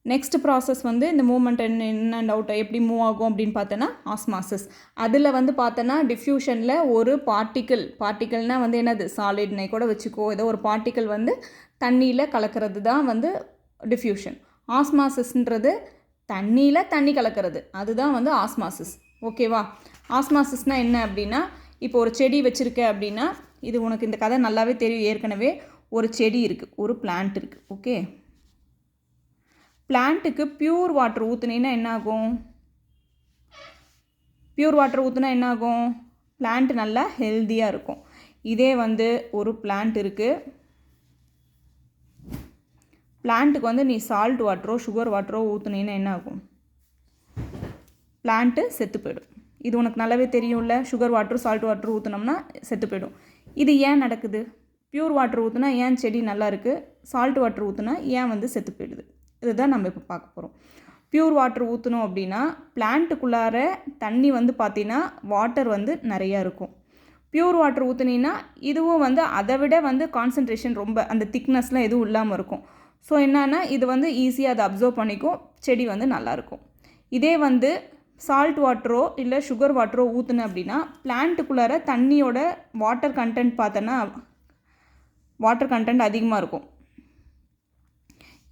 Next process வந்து இந்த movement in and out எப்படி மூவ் ஆகும் அப்படின்னு பார்த்தோன்னா ஆஸ்மாசிஸ். அதில் வந்து பார்த்தோன்னா டிஃப்யூஷனில் ஒரு பார்ட்டிக்கல்னால் வந்து என்னது சாலிட்னை கூட வச்சுக்கோ, ஏதோ ஒரு பார்ட்டிக்கல் வந்து தண்ணியில் கலக்கிறது தான் வந்து டிஃப்யூஷன். ஆஸ்மாசிஸ்ன்றது தண்ணியில் தண்ணி கலக்கிறது, அதுதான் வந்து ஆஸ்மாசிஸ். ஓகேவா? ஆஸ்மாசிஸ்னால் என்ன அப்படின்னா, இப்போ ஒரு செடி வச்சுருக்க அப்படின்னா, இது உனக்கு இந்த கதை நல்லாவே தெரியும். ஏற்கனவே ஒரு செடி இருக்குது, ஒரு பிளான்ட் இருக்குது. ஓகே, பிளான்ட்டுக்கு பியூர் வாட்டர் ஊற்றுனீன்னா என்னாகும்? பியூர் வாட்டர் ஊற்றுனா என்னாகும்? பிளான்ட் நல்லா ஹெல்த்தியாக இருக்கும். இதே வந்து ஒரு பிளான்ட் இருக்குது, பிளான்ட்டுக்கு வந்து நீ சால்ட் வாட்டரோ சுகர் வாட்டரோ ஊற்றுனீன்னா என்னாகும்? பிளான்ட்டு செத்து போயிடும். இது உனக்கு நல்லாவே தெரியும்ல. சுகர் வாட்டர் சால்ட் வாட்டர் ஊற்றுனோம்னா செத்து போயிடும். இது ஏன் நடக்குது? பியூர் வாட்டர் ஊற்றுனா ஏன் செடி நல்லா இருக்குது, சால்ட் வாட்டர் ஊற்றுனா ஏன் வந்து செத்து போயிடுது? இதுதான் நம்ம இப்போ பார்க்க போகிறோம். பியூர் வாட்டர் ஊற்றணும் அப்படின்னா பிளான்ட்டுக்குள்ளார தண்ணி வந்து பார்த்தீங்கன்னா வாட்டர் வந்து நிறையா இருக்கும். பியூர் வாட்டர் ஊற்றுனீங்கன்னா இதுவும் வந்து அதை விட வந்து கான்சன்ட்ரேஷன் ரொம்ப அந்த திக்னஸ்லாம் எதுவும் இல்லாமல் இருக்கும். ஸோ என்னன்னா இது வந்து ஈஸியாக அதை அப்சர்வ் பண்ணிக்கும், செடி வந்து நல்லாயிருக்கும். இதே வந்து சால்ட் வாட்டரோ இல்லை சுகர் வாட்டரோ ஊற்றுன அப்படின்னா பிளான்ட்டுக்குள்ளார தண்ணியோட வாட்டர் கண்டென்ட் பார்த்தோன்னா வாட்டர் கண்டென்ட் அதிகமாக இருக்கும்.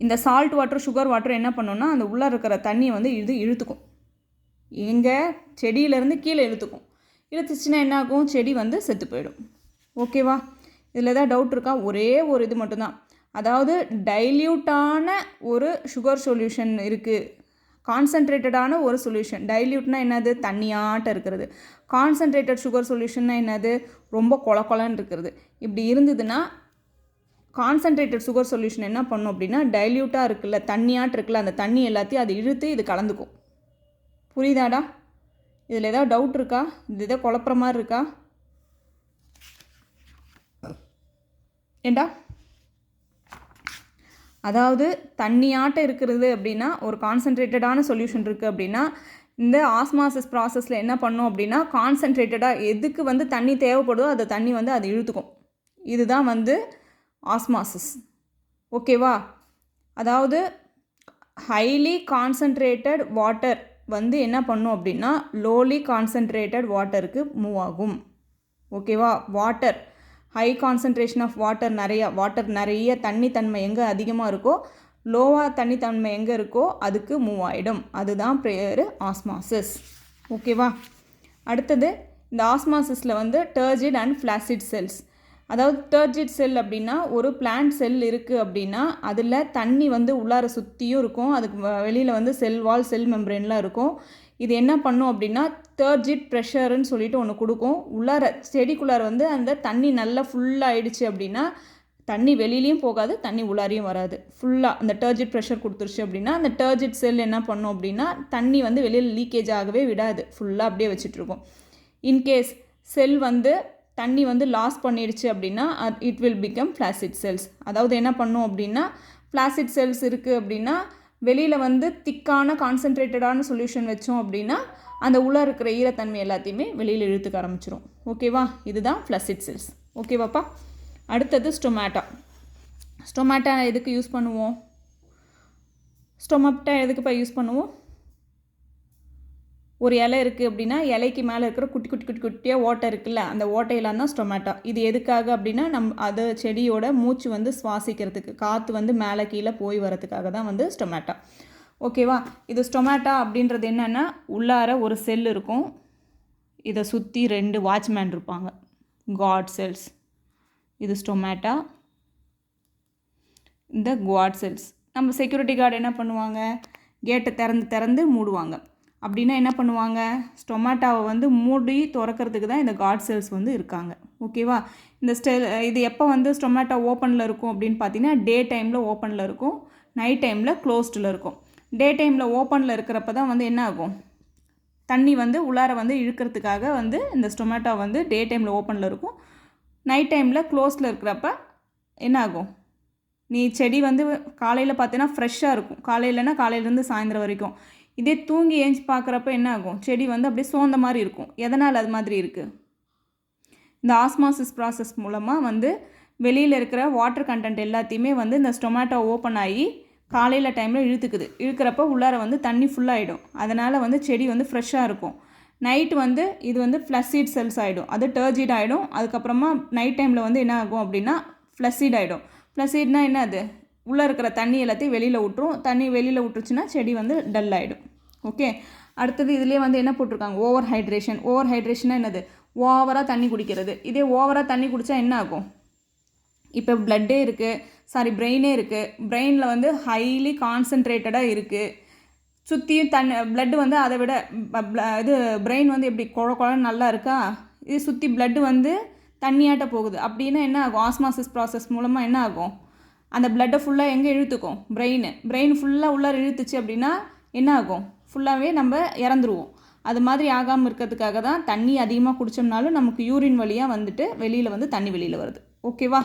இந்த சால்ட் வாட்டர் சுகர் வாட்டர் என்ன பண்ணோன்னா அந்த உள்ளே இருக்கிற தண்ணியை வந்து இது இழுத்துக்கும், எங்கள் செடியிலேருந்து கீழே இழுத்துக்கும். இழுத்துச்சுன்னா என்ன ஆகும்? செடி வந்து செத்து போயிடும். ஓகேவா? இதில் ஏதாவது டவுட் இருக்கா? ஒரே ஒரு இது மட்டும்தான், அதாவது டைல்யூட்டான ஒரு சுகர் சொல்யூஷன் இருக்குது, கான்சன்ட்ரேட்டடான ஒரு சொல்யூஷன். டைல்யூட்னா என்னது? தண்ணியாட்ட இருக்கிறது. கான்சன்ட்ரேட்டட் சுகர் சொல்யூஷன்னா என்னது? ரொம்ப கொலன்னு இருக்கிறது. இப்படி இருந்ததுன்னா கான்சன்ட்ரேட்டட் சுகர் சொல்யூஷன் என்ன பண்ணும் அப்படின்னா டைல்யூட்டாக இருக்குல்ல, தண்ணியாட்டு இருக்குல்ல, அந்த தண்ணி எல்லாத்தையும் அது இழுத்து இது கலந்துக்கும். புரியுதாடா? இதில் ஏதாவது டவுட் இருக்கா? இது ஏதோ குழப்புற மாதிரி இருக்கா? ஏண்டா, அதாவது தண்ணியாட்ட இருக்கிறது அப்படின்னா ஒரு கான்சன்ட்ரேட்டடான சொல்யூஷன் இருக்குது அப்படின்னா இந்த ஆஸ்மாசிஸ் ப்ராசஸில் என்ன பண்ணும் அப்படின்னா கான்சன்ட்ரேட்டடாக எதுக்கு வந்து தண்ணி தேவைப்படுதோ அதை தண்ணி வந்து அது இழுத்துக்கும். இதுதான் வந்து ஆஸ்மாசிஸ். ஓகேவா? அதாவது ஹைலி கான்சன்ட்ரேட்டட் வாட்டர் வந்து என்ன பண்ணும் அப்படின்னா லோலி கான்சன்ட்ரேட்டட் வாட்டருக்கு மூவ் ஆகும். ஓகேவா? Water high concentration of water நிறைய தண்ணித்தன்மை எங்கே அதிகமாக இருக்கோ, லோவாக தண்ணித்தன்மை எங்கே இருக்கோ அதுக்கு மூவ் ஆகிடும். அதுதான் பேர் ஆஸ்மாசிஸ். ஓகேவா? அடுத்தது இந்த ஆஸ்மாசிஸில் வந்து டர்ஜிட் அண்ட் ஃப்ளாசிட் செல்ஸ். அதாவது டர்ஜிட் செல் அப்படின்னா ஒரு பிளான்ட் செல் இருக்குது அப்படின்னா அதில் தண்ணி வந்து உள்ளார சுற்றியும் இருக்கும், அதுக்கு வெளியில் வந்து செல் வால் செல் மெம்பரேன்லாம் இருக்கும். இது என்ன பண்ணும் அப்படின்னா டர்ஜிட் ப்ரெஷர்னு சொல்லிட்டு ஒன்று கொடுக்கும். உள்ளார செடிக்குள்ளார வந்து அந்த தண்ணி நல்லா ஃபுல்லாக ஆயிடுச்சு அப்படின்னா தண்ணி வெளியிலையும் போகாது, தண்ணி உள்ளாரையும் வராது. ஃபுல்லாக அந்த டர்ஜிட் ப்ரெஷர் கொடுத்துருச்சு அப்படின்னா அந்த டர்ஜிட் செல் என்ன பண்ணும் அப்படின்னா தண்ணி வந்து வெளியில் லீக்கேஜ் ஆகவே விடாது, ஃபுல்லாக அப்படியே வச்சுட்ருக்கோம். இன்கேஸ் செல் வந்து தண்ணி வந்து லாஸ் பண்ணிடுச்சு அப்படின்னா it will become flaccid cells. அதாவது என்ன பண்ணும் அப்படின்னா ஃப்ளாசிட் செல்ஸ் இருக்குது அப்படின்னா வெளியில் வந்து திக்கான கான்சன்ட்ரேட்டடான சொல்யூஷன் வச்சோம் அப்படின்னா அந்த உள்ளே இருக்கிற ஈரத்தன்மை எல்லாத்தையுமே வெளியில் இழுத்துக்க ஆரம்பிச்சிடும். ஓகேவா? இதுதான் ஃப்ளாசிட் செல்ஸ். ஓகேவாப்பா? அடுத்தது ஸ்டொமேட்டா. ஸ்டொமேட்டா எதுக்கு யூஸ் பண்ணுவோம்? ஸ்டொமேட்டா எதுக்குப்பா யூஸ் பண்ணுவோம்? ஒரு இலை இருக்குது அப்படின்னா இலைக்கு மேலே இருக்கிற குட்டியாக ஓட்டை இருக்குல்ல, அந்த ஓட்டையெல்லாம் தான் ஸ்டொமேட்டா. இது எதுக்காக அப்படின்னா அது செடியோட மூச்சு வந்து சுவாசிக்கிறதுக்கு, காற்று வந்து மேலே கீழே போய் வரதுக்காக தான் வந்து ஸ்டொமேட்டா. ஓகேவா? இது ஸ்டொமேட்டா அப்படின்றது என்னென்னா உள்ளார ஒரு செல் இருக்கும், இதை சுற்றி 2 வாட்ச்மேன் இருப்பாங்க, காட் செல்ஸ். இது ஸ்டொமேட்டா, இந்த காட் செல்ஸ். நம்ம செக்யூரிட்டி கார்டு என்ன பண்ணுவாங்க? கேட்டை திறந்து மூடுவாங்க. அப்படின்னா என்ன பண்ணுவாங்க? ஸ்டொமேட்டோவை வந்து மூடி திறக்கிறதுக்கு தான் இந்த காட் செல்ஸ் வந்து இருக்காங்க. ஓகேவா? இந்த இது எப்போ வந்து ஸ்டொமேட்டோ ஓப்பனில் இருக்கும் அப்படின்னு பார்த்தீங்கன்னா டே டைமில் ஓப்பனில் இருக்கும், நைட் டைமில் க்ளோஸ்டில் இருக்கும். டே டைமில் ஓப்பனில் இருக்கிறப்ப தான் வந்து என்ன ஆகும்? தண்ணி வந்து உள்ளார வந்து இழுக்கிறதுக்காக வந்து இந்த ஸ்டொமேட்டோ வந்து டே டைமில் ஓப்பனில் இருக்கும். நைட் டைமில் க்ளோஸில் இருக்கிறப்ப என்ன ஆகும்? நீ செடி வந்து காலையில் பார்த்தீங்கன்னா ஃப்ரெஷ்ஷாக இருக்கும், காலையிலனா காலையிலேருந்து சாயந்தரம் வரைக்கும். இதே தூங்கி ஏஞ்சி பார்க்குறப்ப என்ன ஆகும்? செடி வந்து அப்படியே சோர்ந்த மாதிரி இருக்கும். எதனால் அது மாதிரி இருக்குது? இந்த ஆஸ்மாசிஸ் ப்ராசஸ் மூலமாக வந்து வெளியில் இருக்கிற வாட்டர் கண்டென்ட் எல்லாத்தையுமே வந்து இந்த ஸ்டொமேட்டோ ஓப்பன் ஆகி காலையில் டைமில் இழுக்கிறப்ப உள்ளார வந்து தண்ணி ஃபுல்லாகிடும். அதனால் வந்து செடி வந்து ஃப்ரெஷ்ஷாக இருக்கும். நைட்டு வந்து இது வந்து ஃப்ளஸீட் செல்ஸ் ஆகிடும், அது டர்ஜிட் ஆகிடும். அதுக்கப்புறமா நைட் டைமில் வந்து என்ன ஆகும் அப்படின்னா ஃப்ளஸீட் ஆகிடும். ஃப்ளஸீட்னா என்ன, அது உள்ளே இருக்கிற தண்ணி எல்லாத்தையும் வெளியில் விட்டுரும். தண்ணி வெளியில் விட்டுருச்சுன்னா செடி வந்து டல் ஆகிடும். ஓகே, அடுத்தது இதுலேயே வந்து என்ன போட்டிருக்காங்க, ஓவர் ஹைட்ரேஷன். ஓவர் ஹைட்ரேஷன்னா என்னது, ஓவராக தண்ணி குடிக்கிறது. இதே ஓவராக தண்ணி குடித்தா என்ன ஆகும், இப்போ பிளட்டே இருக்குது, பிரெயினே இருக்குது, பிரெயினில் வந்து ஹைலி கான்சன்ட்ரேட்டடாக இருக்குது, சுற்றியும் பிளட்டு வந்து அதை விட இது பிரெயின் வந்து எப்படி குழன்னு நல்லா இருக்கா, இது சுற்றி பிளட்டு வந்து தண்ணியாட்ட போகுது அப்படின்னா என்ன ஆகும், ஆஸ்மாசிஸ் ப்ராசஸ் மூலமாக என்ன ஆகும், அந்த பிளட்டை ஃபுல்லாக எங்கே இழுத்துக்கும், பிரெயின் ஃபுல்லாக உள்ளார இழுத்துச்சு அப்படின்னா என்ன ஆகும், ஃபுல்லாகவே நம்ம இறந்துருவோம். அது மாதிரி ஆகாமல் இருக்கிறதுக்காக தான் தண்ணி அதிகமாக குடித்தோம்னாலும் நமக்கு யூரின் வழியாக வந்துட்டு வெளியில் வந்து தண்ணி வெளியில் வருது. ஓகேவா?